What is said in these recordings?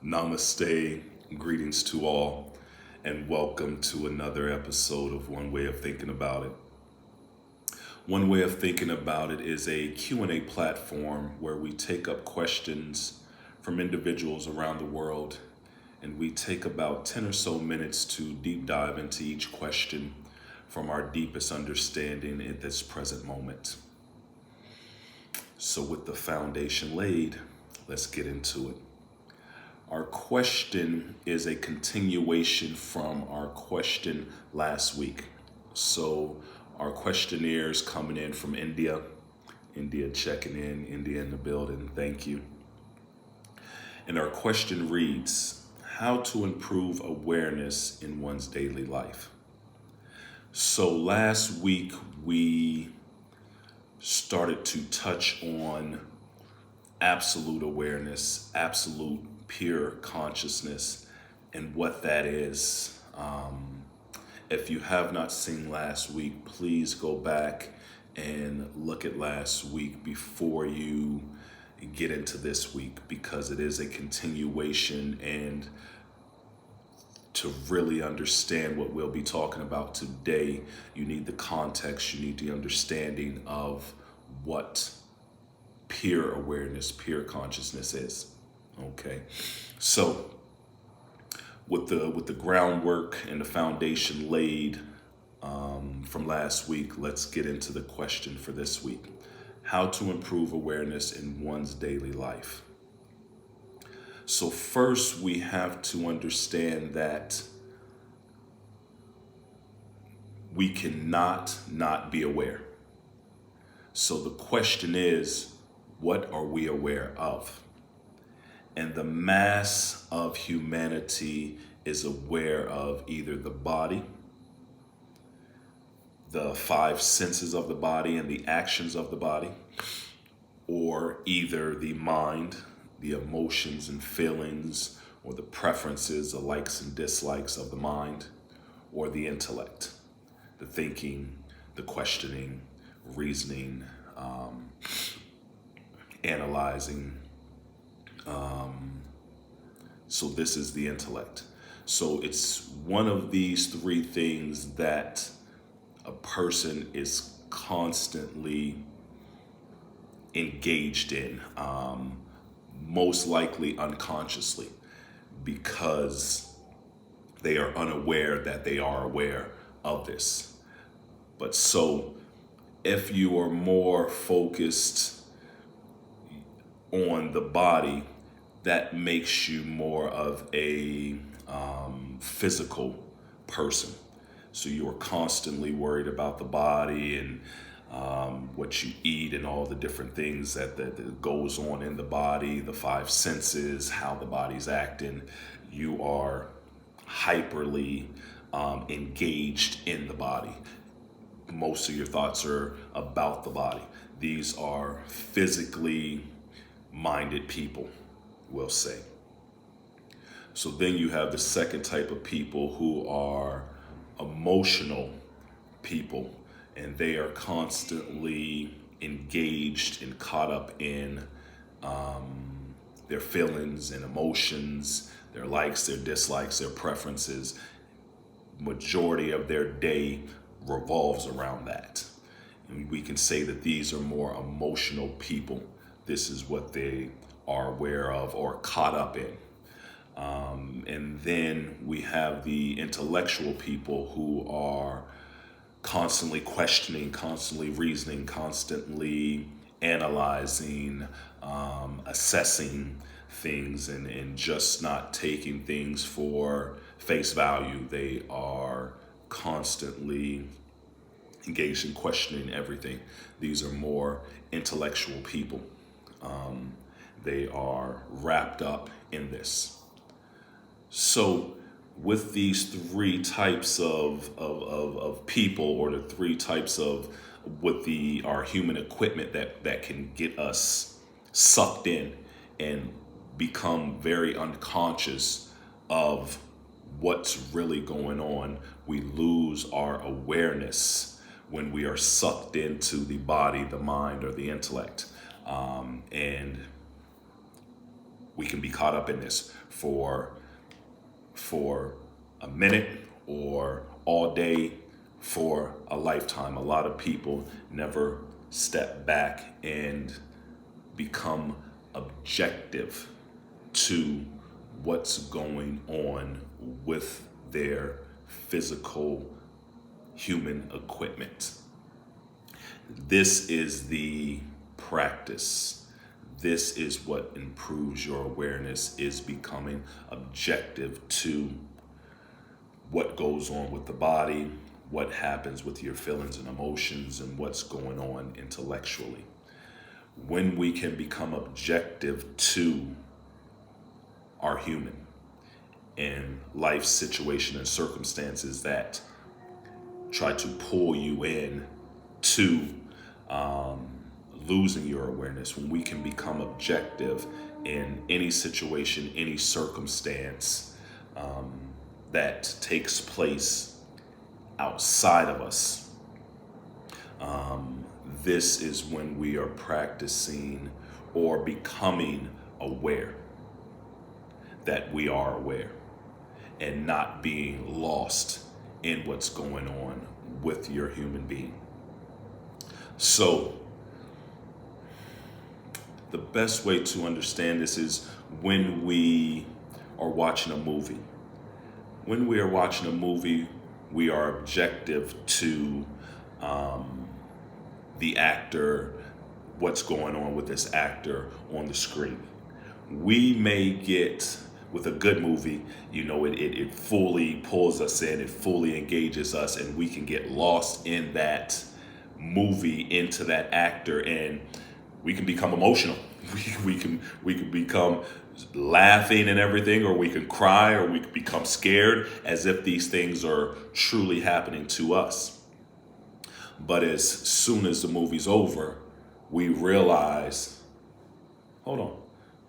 Namaste, greetings to all, and welcome to another episode of One Way of Thinking About It. One Way of Thinking About It is a Q&A platform where we take up questions from individuals around the world, and we take about 10 or so minutes to deep dive into each question from our deepest understanding at this present moment. So with the foundation laid, let's get into it. Our question is a continuation from our question last week. So our questionnaires coming in from India. India checking in, India in the building, thank you. And our question reads, how to improve awareness in one's daily life? So last week we started to touch on absolute awareness, absolute pure consciousness, and what that is. If you have not seen last week, please go back and look at last week before you get into this week, because it is a continuation, and to really understand what we'll be talking about today, you need the context, you need the understanding of what pure awareness, pure consciousness is. Okay, so with the groundwork and the foundation laid from last week, let's get into the question for this week. How to improve awareness in one's daily life. So first, we have to understand that we cannot not be aware. So the question is, what are we aware of? And the mass of humanity is aware of either the body, the five senses of the body and the actions of the body, or either the mind, the emotions and feelings, or the preferences, the likes and dislikes of the mind, or the intellect, the thinking, the questioning, reasoning, analyzing. So this is the intellect. So it's one of these three things that a person is constantly engaged in, most likely unconsciously, because they are unaware that they are aware of this. But so if you are more focused on the body, that makes you more of a physical person. So you are constantly worried about the body and what you eat and all the different things that goes on in the body, the five senses, how the body's acting. You are hyperly engaged in the body. Most of your thoughts are about the body. These are physically minded people, we'll say. So then you have the second type of people who are emotional people, and they are constantly engaged and caught up in their feelings and emotions, their likes, their dislikes, their preferences. Majority of their day revolves around that. And we can say that these are more emotional people. This is what they are aware of or caught up in. And then we have the intellectual people who are constantly questioning, constantly reasoning, constantly analyzing, assessing things, and just not taking things for face value. They are constantly engaged in questioning everything. These are more intellectual people. They are wrapped up in this. So with these three types of people, or the three types of our human equipment that can get us sucked in and become very unconscious of what's really going on, we lose our awareness when we are sucked into the body, the mind, or the intellect. And We can be caught up in this for a minute or all day, for a lifetime. A lot of people never step back and become objective to what's going on with their physical human equipment. This is the practice. This is what improves your awareness, is becoming objective to what goes on with the body, what happens with your feelings and emotions, and what's going on intellectually. When we can become objective to our human and life situation and circumstances that try to pull you in to losing your awareness, when we can become objective in any situation, any circumstance that takes place outside of us, this is when we are practicing or becoming aware that we are aware and not being lost in what's going on with your human being. So the best way to understand this is when we are watching a movie. When we are watching a movie, we are objective to the actor, what's going on with this actor on the screen. We may get, with a good movie, it fully pulls us in, it fully engages us, and we can get lost in that movie, into that actor, and we can become emotional. We can become laughing and everything, or we can cry, or we can become scared, as if these things are truly happening to us. But as soon as the movie's over, we realize, hold on,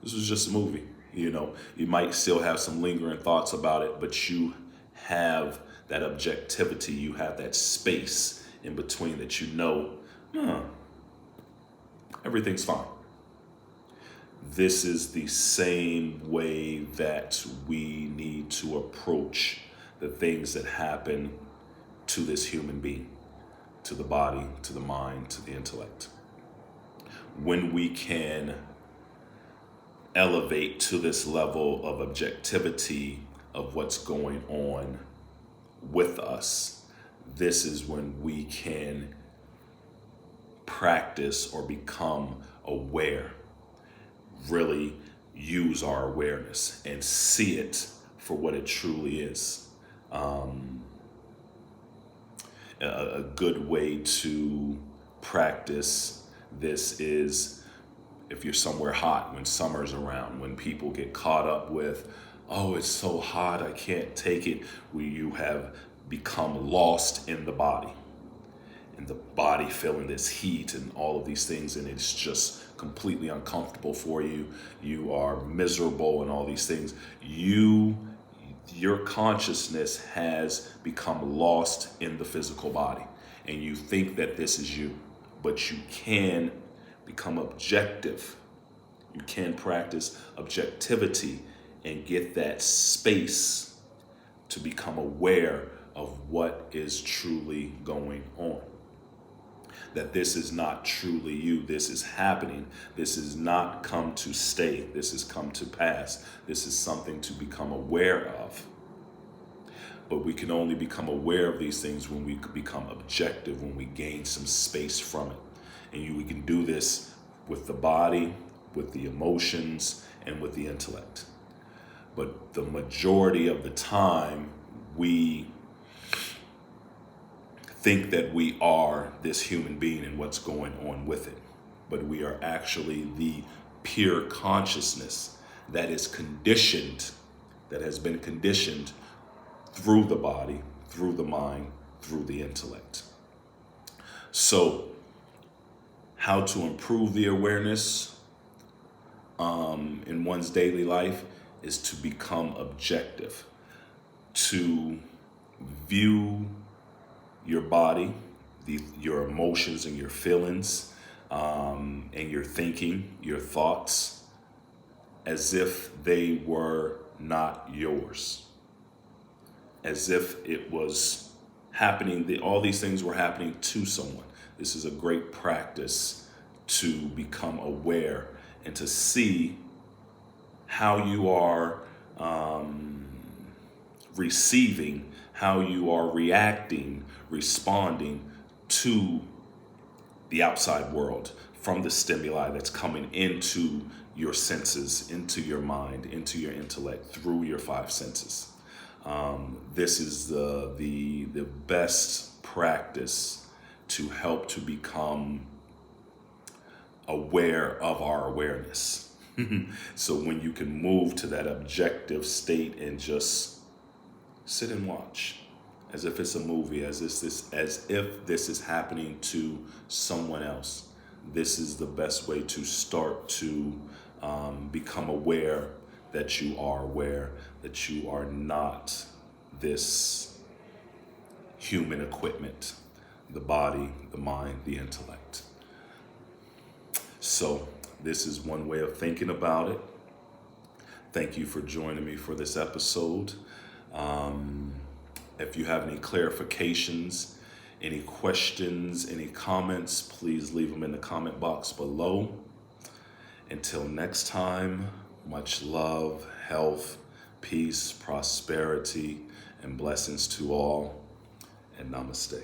this was just a movie. You might still have some lingering thoughts about it, but you have that objectivity, you have that space in between that everything's fine. This is the same way that we need to approach the things that happen to this human being, to the body, to the mind, to the intellect. When we can elevate to this level of objectivity of what's going on with us, this is when we can practice or become aware, really use our awareness and see it for what it truly is. A good way to practice this is if you're somewhere hot, when summer's around, when people get caught up with, oh, it's so hot, I can't take it, where you have become lost in the body, feeling this heat and all of these things, and it's just completely uncomfortable for you. You are miserable and all these things. Your consciousness has become lost in the physical body, and you think that this is you, but you can become objective. You can practice objectivity and get that space to become aware of what is truly going on. That this is not truly you. This is happening. This has not come to stay. This has come to pass. This is something to become aware of. But we can only become aware of these things when we become objective, when we gain some space from it. And we can do this with the body, with the emotions, and with the intellect. But the majority of the time, we think that we are this human being and what's going on with it. But we are actually the pure consciousness that is conditioned, that has been conditioned through the body, through the mind, through the intellect. So, how to improve the awareness in one's daily life is to become objective, to view your body, your emotions and your feelings, and your thinking, your thoughts, as if they were not yours, as if it was happening, all these things were happening to someone. This is a great practice to become aware and to see how you are receiving, how you are reacting, responding to the outside world from the stimuli that's coming into your senses, into your mind, into your intellect, through your five senses. This is the best practice to help to become aware of our awareness. So when you can move to that objective state and just sit and watch, as if it's a movie, as if this is happening to someone else. This is the best way to start to become aware that you are aware, that you are not this human equipment, the body, the mind, the intellect. So this is one way of thinking about it. Thank you for joining me for this episode. If you have any clarifications, any questions, any comments, please leave them in the comment box below. Until next time, much love, health, peace, prosperity, and blessings to all, and namaste.